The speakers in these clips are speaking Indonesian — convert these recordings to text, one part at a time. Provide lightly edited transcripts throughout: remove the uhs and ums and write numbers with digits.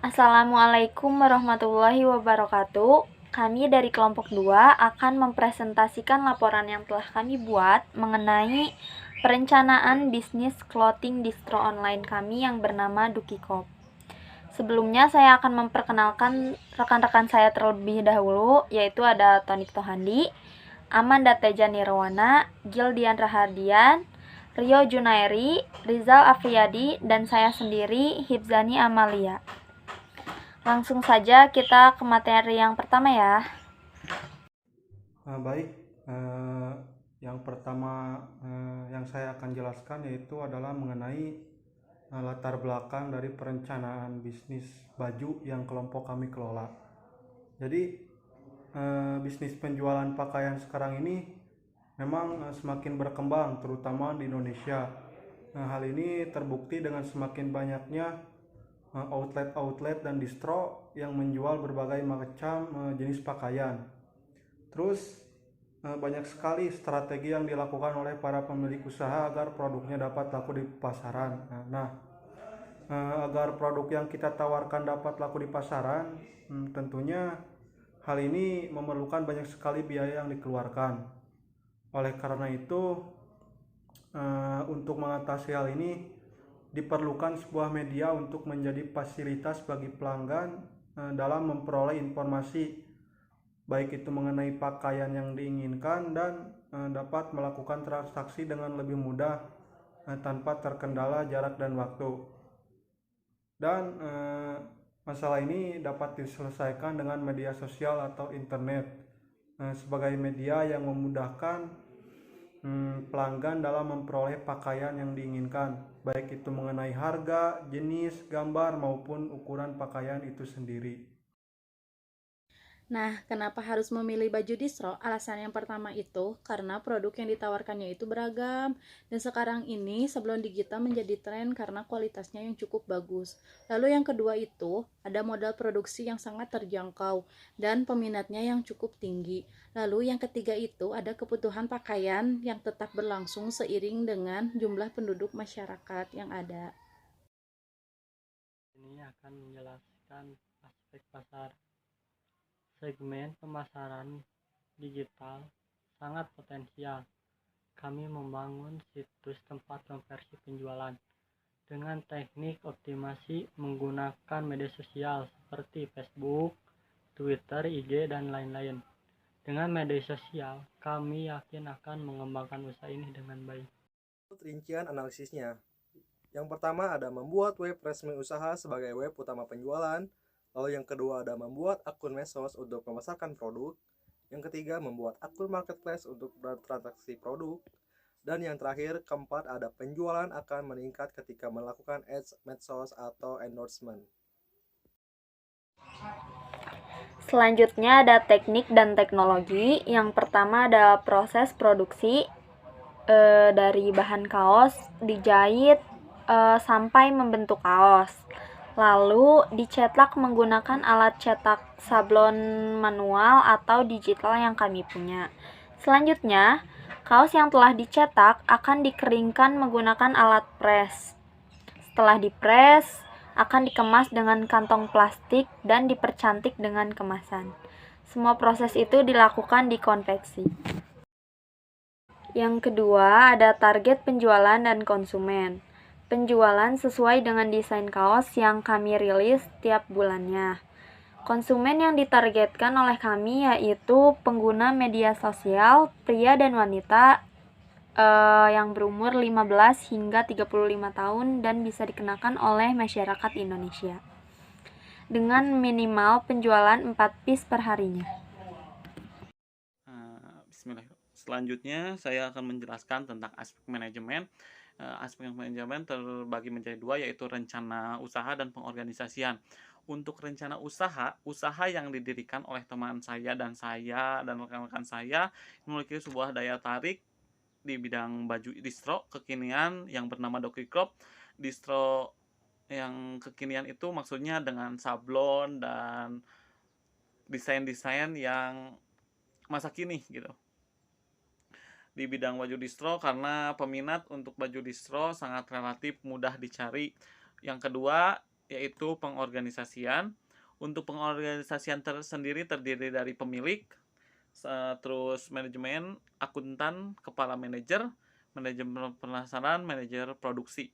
Assalamualaikum warahmatullahi wabarakatuh. Kami dari kelompok 2 akan mempresentasikan laporan yang telah kami buat mengenai perencanaan bisnis clothing distro online kami yang bernama Dukikop. Sebelumnya saya akan memperkenalkan rekan-rekan saya terlebih dahulu, yaitu ada Tonik Tohandi, Amanda Teja Nirwana, Gildian Rahardian, Rio Junairi, Rizal Afriyadi, dan saya sendiri, Hibzani Amalia. Langsung saja kita ke materi yang pertama ya. Baik, yang pertama yang saya akan jelaskan yaitu adalah mengenai latar belakang dari perencanaan bisnis baju yang kelompok kami kelola. Jadi bisnis penjualan pakaian sekarang ini memang semakin berkembang terutama di Indonesia. Hal ini terbukti dengan semakin banyaknya outlet-outlet dan distro yang menjual berbagai macam jenis pakaian. Terus banyak sekali strategi yang dilakukan oleh para pemilik usaha agar produknya dapat laku di pasaran. Nah, agar produk yang kita tawarkan dapat laku di pasaran, tentunya hal ini memerlukan banyak sekali biaya yang dikeluarkan. Oleh karena itu, untuk mengatasi hal ini diperlukan sebuah media untuk menjadi fasilitas bagi pelanggan dalam memperoleh informasi baik itu mengenai pakaian yang diinginkan dan dapat melakukan transaksi dengan lebih mudah tanpa terkendala jarak dan waktu. Dan masalah ini dapat diselesaikan dengan media sosial atau internet sebagai media yang memudahkan pelanggan dalam memperoleh pakaian yang diinginkan, baik itu mengenai harga, jenis, gambar maupun ukuran pakaian itu sendiri. Nah, kenapa harus memilih baju distro? Alasan yang pertama itu karena produk yang ditawarkannya itu beragam. Dan sekarang ini sebelum digital menjadi tren karena kualitasnya yang cukup bagus. Lalu yang kedua itu ada modal produksi yang sangat terjangkau dan peminatnya yang cukup tinggi. Lalu yang ketiga itu ada kebutuhan pakaian yang tetap berlangsung seiring dengan jumlah penduduk masyarakat yang ada. Ini akan menjelaskan aspek pasar. Segmen pemasaran digital sangat potensial. Kami membangun situs tempat konversi penjualan dengan teknik optimasi menggunakan media sosial seperti Facebook, Twitter, IG, dan lain-lain. Dengan media sosial, kami yakin akan mengembangkan usaha ini dengan baik. Rincian analisisnya. Yang pertama ada membuat web resmi usaha sebagai web utama penjualan. Lalu yang kedua ada membuat akun medsos untuk memasarkan produk. Yang ketiga membuat akun marketplace untuk transaksi produk. Dan yang terakhir, keempat ada penjualan akan meningkat ketika melakukan ads medsos atau endorsement. Selanjutnya ada teknik dan teknologi. Yang pertama ada proses produksi dari bahan kaos dijahit sampai membentuk kaos. Lalu dicetak menggunakan alat cetak sablon manual atau digital yang kami punya. Selanjutnya, kaos yang telah dicetak akan dikeringkan menggunakan alat press. Setelah dipres, akan dikemas dengan kantong plastik dan dipercantik dengan kemasan. Semua proses itu dilakukan di konveksi. Yang kedua, ada target penjualan dan konsumen. Penjualan sesuai dengan desain kaos yang kami rilis tiap bulannya. Konsumen yang ditargetkan oleh kami yaitu pengguna media sosial, pria dan wanita yang berumur 15 hingga 35 tahun dan bisa dikenakan oleh masyarakat Indonesia. Dengan minimal penjualan 4 piece per harinya. Bismillahirrahmanirrahim. Selanjutnya saya akan menjelaskan tentang aspek manajemen. Aspek manajemen terbagi menjadi dua, yaitu rencana usaha dan pengorganisasian. Untuk rencana usaha yang didirikan oleh teman saya dan rekan-rekan saya memiliki sebuah daya tarik di bidang baju distro kekinian yang bernama Dokiclub. Distro yang kekinian itu maksudnya dengan sablon dan desain-desain yang masa kini gitu di bidang baju distro, karena peminat untuk baju distro sangat relatif mudah dicari. Yang kedua, yaitu pengorganisasian. Untuk pengorganisasian tersendiri terdiri dari pemilik, terus manajemen, akuntan, kepala manajer, manajemen pemasaran, manajer produksi.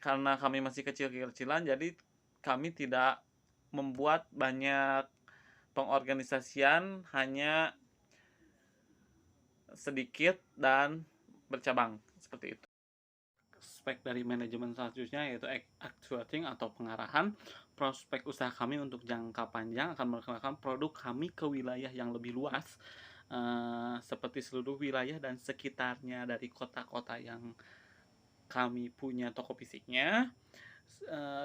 Karena kami masih kecil-kecilan, jadi kami tidak membuat banyak pengorganisasian, hanya sedikit dan bercabang seperti itu. Aspek dari manajemen selanjutnya yaitu actuating atau pengarahan. Prospek usaha kami untuk jangka panjang akan mengenalkan produk kami ke wilayah yang lebih luas, seperti seluruh wilayah dan sekitarnya dari kota-kota yang kami punya toko fisiknya,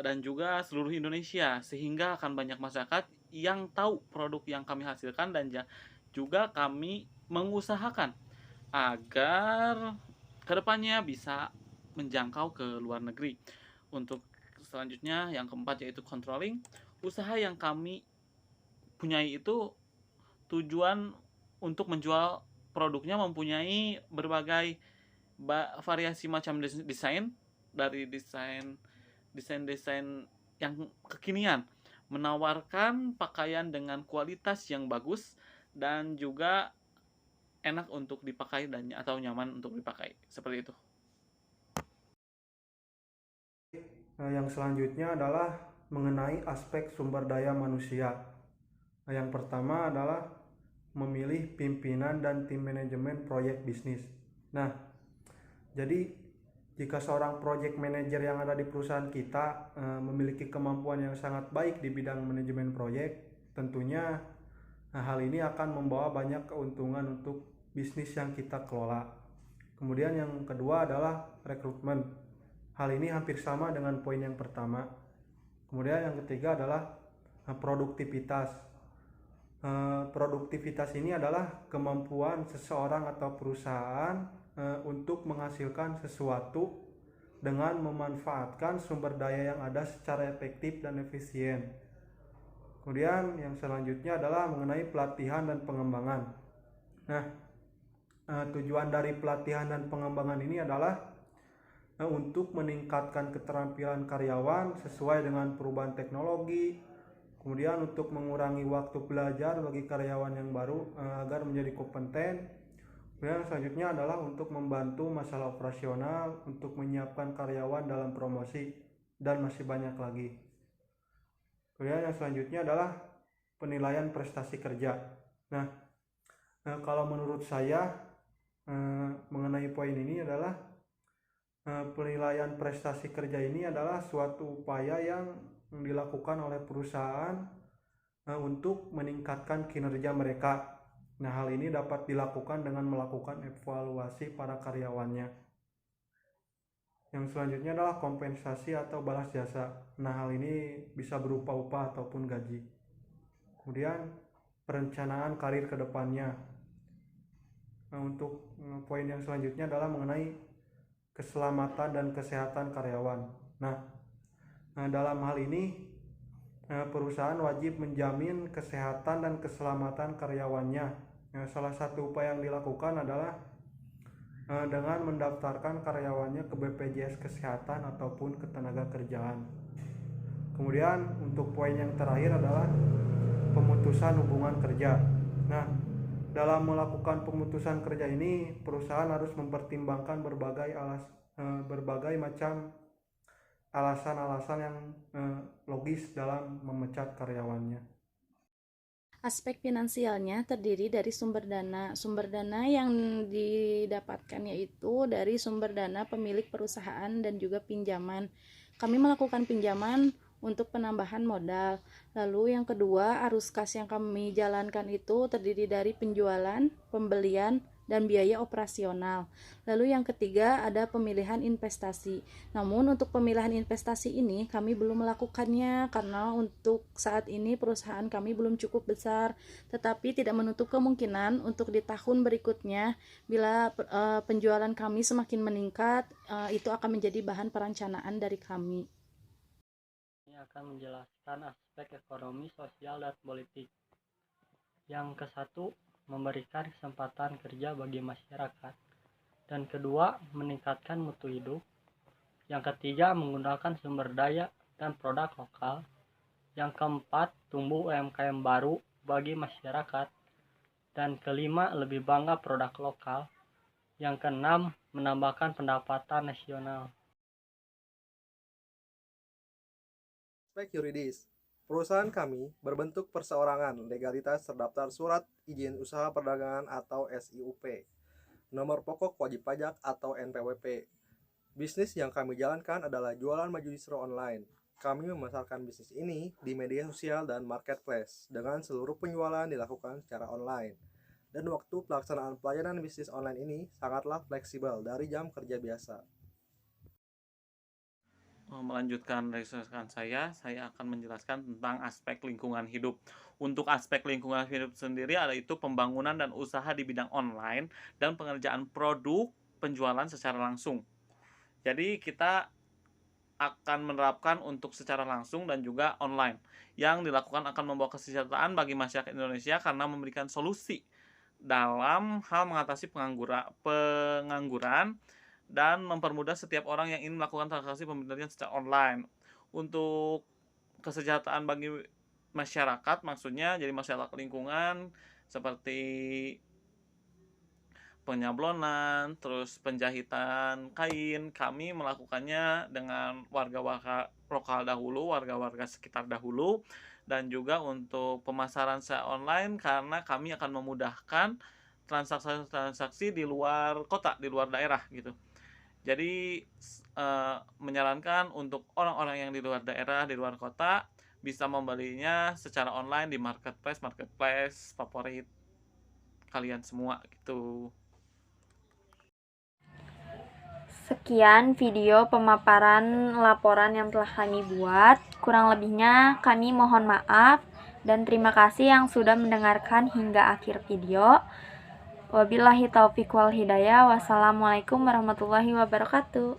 dan juga seluruh Indonesia, sehingga akan banyak masyarakat yang tahu produk yang kami hasilkan, dan juga kami mengusahakan agar kedepannya bisa menjangkau ke luar negeri. Untuk selanjutnya yang keempat yaitu controlling. Usaha yang kami punyai itu tujuan untuk menjual produknya mempunyai berbagai variasi macam desain, dari desain yang kekinian, menawarkan pakaian dengan kualitas yang bagus dan juga enak untuk dipakai dan atau nyaman untuk dipakai, seperti itu. Yang selanjutnya adalah mengenai aspek sumber daya manusia. Yang pertama adalah memilih pimpinan dan tim manajemen proyek bisnis. Nah, jadi jika seorang project manager yang ada di perusahaan kita memiliki kemampuan yang sangat baik di bidang manajemen proyek, tentunya hal ini akan membawa banyak keuntungan untuk bisnis yang kita kelola. Kemudian yang kedua adalah rekrutmen. Hal ini hampir sama dengan poin yang pertama. Kemudian yang ketiga adalah produktivitas. Produktivitas ini adalah kemampuan seseorang atau perusahaan untuk menghasilkan sesuatu dengan memanfaatkan sumber daya yang ada secara efektif dan efisien. Kemudian yang selanjutnya adalah mengenai pelatihan dan pengembangan. Nah, tujuan dari pelatihan dan pengembangan ini adalah untuk meningkatkan keterampilan karyawan sesuai dengan perubahan teknologi, kemudian untuk mengurangi waktu belajar bagi karyawan yang baru agar menjadi kompeten. Kemudian selanjutnya adalah untuk membantu masalah operasional, untuk menyiapkan karyawan dalam promosi, dan masih banyak lagi. Kemudian yang selanjutnya adalah penilaian prestasi kerja. Nah, kalau menurut saya mengenai poin ini adalah penilaian prestasi kerja ini adalah suatu upaya yang dilakukan oleh perusahaan untuk meningkatkan kinerja mereka. Nah, hal ini dapat dilakukan dengan melakukan evaluasi para karyawannya. Yang selanjutnya adalah kompensasi atau balas jasa. Nah, hal ini bisa berupa upah ataupun gaji. Kemudian perencanaan karir ke depannya. Nah, untuk poin yang selanjutnya adalah mengenai keselamatan dan kesehatan karyawan. Nah, dalam hal ini perusahaan wajib menjamin kesehatan dan keselamatan karyawannya. Salah satu upaya yang dilakukan adalah dengan mendaftarkan karyawannya ke BPJS Kesehatan ataupun Ketenagakerjaan. Kemudian untuk poin yang terakhir adalah pemutusan hubungan kerja. Nah, dalam melakukan pemutusan kerja ini, perusahaan harus mempertimbangkan berbagai macam alasan-alasan yang logis dalam memecat karyawannya. Aspek finansialnya terdiri dari sumber dana. Sumber dana yang didapatkan yaitu dari sumber dana pemilik perusahaan dan juga pinjaman. Kami melakukan pinjaman untuk penambahan modal. Lalu yang kedua, arus kas yang kami jalankan itu terdiri dari penjualan, pembelian, dan biaya operasional. Lalu yang ketiga ada pemilihan investasi. Namun untuk pemilihan investasi ini kami belum melakukannya karena untuk saat ini perusahaan kami belum cukup besar, tetapi tidak menutup kemungkinan untuk di tahun berikutnya bila penjualan kami semakin meningkat, itu akan menjadi bahan perencanaan dari kami. Ini akan menjelaskan aspek ekonomi, sosial, dan politik. Yang ke-1, memberikan kesempatan kerja bagi masyarakat. Dan kedua, meningkatkan mutu hidup. Yang ketiga, menggunakan sumber daya dan produk lokal. Yang keempat, tumbuh UMKM baru bagi masyarakat. Dan kelima, lebih bangga produk lokal. Yang keenam, menambahkan pendapatan nasional. Aspek yuridis. Perusahaan kami berbentuk perseorangan, legalitas terdaftar Surat Izin Usaha Perdagangan atau SIUP, nomor pokok wajib pajak atau NPWP. Bisnis yang kami jalankan adalah jualan maju distro online. Kami memasarkan bisnis ini di media sosial dan marketplace dengan seluruh penjualan dilakukan secara online. Dan waktu pelaksanaan pelayanan bisnis online ini sangatlah fleksibel dari jam kerja biasa. Melanjutkan research saya akan menjelaskan tentang aspek lingkungan hidup. Untuk aspek lingkungan hidup sendiri ada itu pembangunan dan usaha di bidang online dan pengerjaan produk penjualan secara langsung. Jadi kita akan menerapkan untuk secara langsung dan juga online. Yang dilakukan akan membawa kesejahteraan bagi masyarakat Indonesia karena memberikan solusi dalam hal mengatasi pengangguran dan mempermudah setiap orang yang ingin melakukan transaksi pembelian secara online. Untuk kesejahteraan bagi masyarakat, maksudnya jadi masyarakat lingkungan seperti penyablonan, terus penjahitan kain, kami melakukannya dengan warga-warga lokal dahulu, warga-warga sekitar dahulu, dan juga untuk pemasaran secara online karena kami akan memudahkan transaksi-transaksi di luar kota, di luar daerah gitu. Jadi menyarankan untuk orang-orang yang di luar daerah, di luar kota bisa membelinya secara online di marketplace favorit kalian semua gitu. Sekian video pemaparan laporan yang telah kami buat. Kurang lebihnya kami mohon maaf dan terima kasih yang sudah mendengarkan hingga akhir video. Wabillahi taufiq wal hidayah. Wassalamualaikum warahmatullahi wabarakatuh.